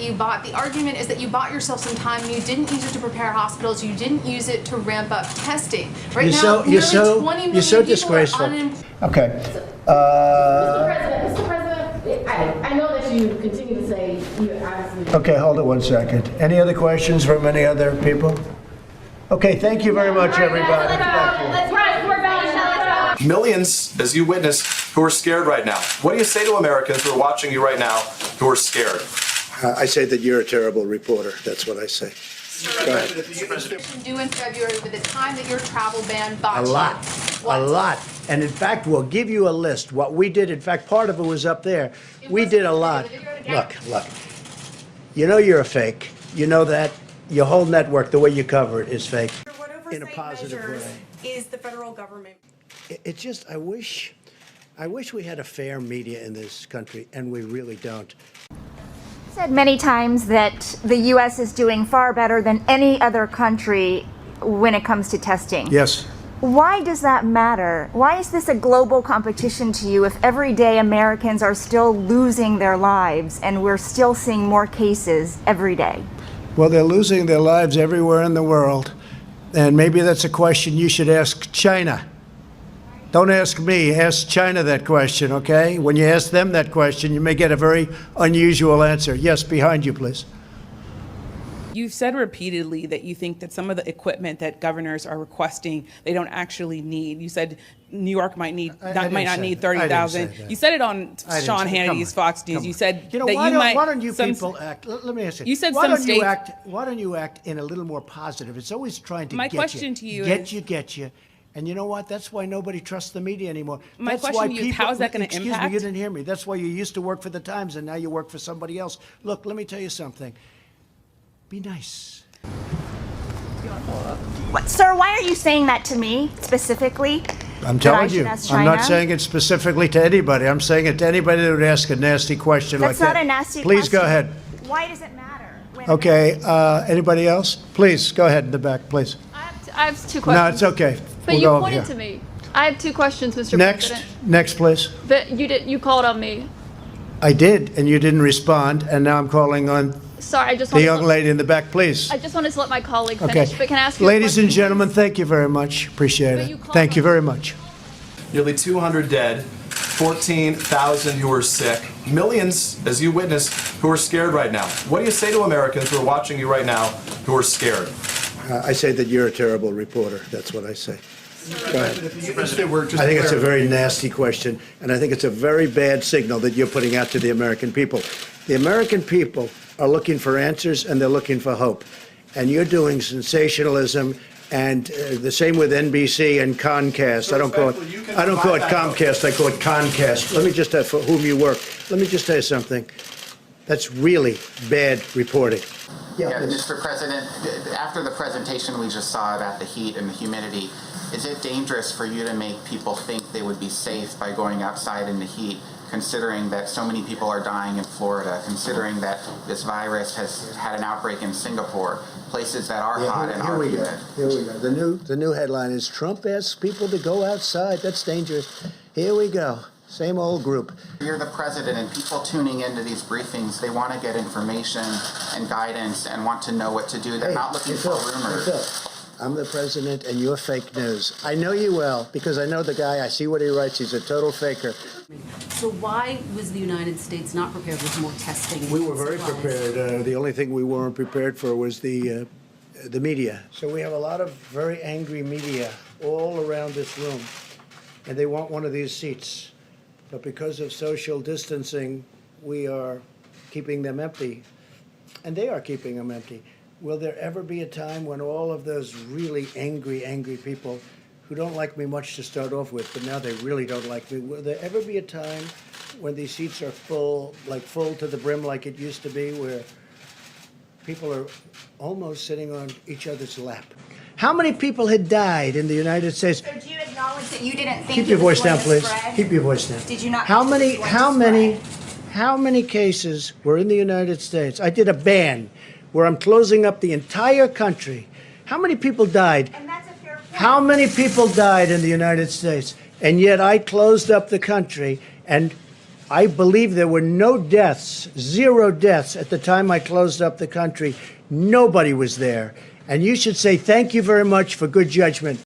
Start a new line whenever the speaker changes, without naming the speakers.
that you bought. The argument is that you bought yourself some time. You didn't use it to prepare hospitals. You didn't use it to ramp up testing. Right now, nearly 20 million
you're so
people
disgraceful.
are unemployed.
Okay.
Mr. President, I know that you continue to say you obviously.
Okay, hold it 1 second. Any other questions from any other people? Okay, thank you very much, everybody. Thank you.
Millions, as you witness, who are scared right now. What do you say to Americans who are watching you right now who are scared?
I say that you're a terrible reporter. That's what I say. Go ahead.
Due in February with the time that your travel ban bought
A
you.
lot.
What?
A lot. And in fact, we'll give you a list. What we did, in fact, part of it was up there. We did a lot. Look. You know you're a fake. You know that. Your whole network, the way you cover it, is fake. In a positive way.
Is the federal government?
It's just, I wish we had a fair media in this country, and we really don't.
Said many times that the U.S. is doing far better than any other country when it comes to testing.
Yes.
Why does that matter? Why is this a global competition to you if every day Americans are still losing their lives and we're still seeing more cases every day?
Well, they're losing their lives everywhere in the world, and maybe that's a question you should ask China. Don't ask me, ask China that question, okay? When you ask them that question, you may get a very unusual answer. Yes, behind you, please.
You've said repeatedly that you think that some of the equipment that governors are requesting, they don't actually need. You said New York might need, might not need 30,000. You said it on Sean Hannity's Fox News. You said
You know,
that
why don't you people act, let me ask you.
You said
why
some
don't you
states.
why don't you act in a little more positive? It's always trying to
My
get
question
you.
to you
Get you. And you know what? That's why nobody trusts the media anymore.
My
That's
question
why
to you is,
people,
how is that gonna
excuse
impact?
me, you didn't hear me. That's why you used to work for the Times and now you work for somebody else. Look, let me tell you something. Be nice.
Sir, why are you saying that to me specifically?
I'm
That I
telling
should
you.
ask
I'm not
China?
saying it specifically to anybody. I'm saying it to anybody that would ask a nasty question like
That's
that.
not a nasty
Please
question.
go ahead.
Why does it matter? when
Okay, anybody else? Please, go ahead in the back, please.
I have two questions.
No, it's okay.
But
We'll
you
go over
pointed
here.
to me. I have two questions, Mr.
Next,
President.
please.
But you called on me.
I did, and you didn't respond, and now I'm calling on
Sorry, I just
the
wanted
young
to,
lady in the back, please.
I just wanted to let my colleague finish.
Okay.
But can I ask you a
Ladies and
question,
gentlemen, thank you very much. Appreciate
But you
it.
called
Thank you
on-
very much.
Nearly 200 dead, 14,000 who are sick, millions, as you witness, who are scared right now. What do you say to Americans who are watching you right now who are scared?
I say that you're a terrible reporter. That's what I say. Go ahead. I
Just
think it's a very nasty question, and I think it's a very bad signal that you're putting out to the American people. The American people are looking for answers, and they're looking for hope. And you're doing sensationalism, and the same with NBC and Comcast. I don't call it Comcast. I call it Comcast. Let me just for whom you work. Let me just tell you something. That's really bad reporting.
Yeah, Mr. President, after the presentation we just saw about the heat and the humidity, is it dangerous for you to make people think they would be safe by going outside in the heat, considering that so many people are dying in Florida, considering that this virus has had an outbreak in Singapore, places that are hot and are humid?
Here we go. The new headline is Trump asks people to go outside. That's dangerous. Here we go. Same old group.
You're the president, and people tuning into these briefings, they want to get information and guidance and want to know what to do. They're not looking for rumors.
I'm the president, and you're fake news. I know you well because I know the guy. I see what he writes. He's a total faker.
So why was the United States not prepared with more testing?
We were very
supplies?
prepared. The only thing we weren't prepared for was the media. So we have a lot of very angry media all around this room, and they want one of these seats. But because of social distancing, we are keeping them empty, and they are keeping them empty. Will there ever be a time when all of those really angry people who don't like me much to start off with, but now they really don't like me, will there ever be a time when these seats are full to the brim like it used to be, where people are almost sitting on each other's lap? How many people had died in the United States?
So do you acknowledge that you didn't think
Keep your
it was
voice down,
going to
please.
spread?
Keep your voice down.
Did you not
How
think it was
many,
going to
how many cases were in the United States? I did a ban where I'm closing up the entire country. How many people died?
And that's a fair point.
How many people died in the United States? And yet I closed up the country, and I believe there were no deaths, 0 deaths at the time I closed up the country. Nobody was there. And you should say thank you very much for good judgment.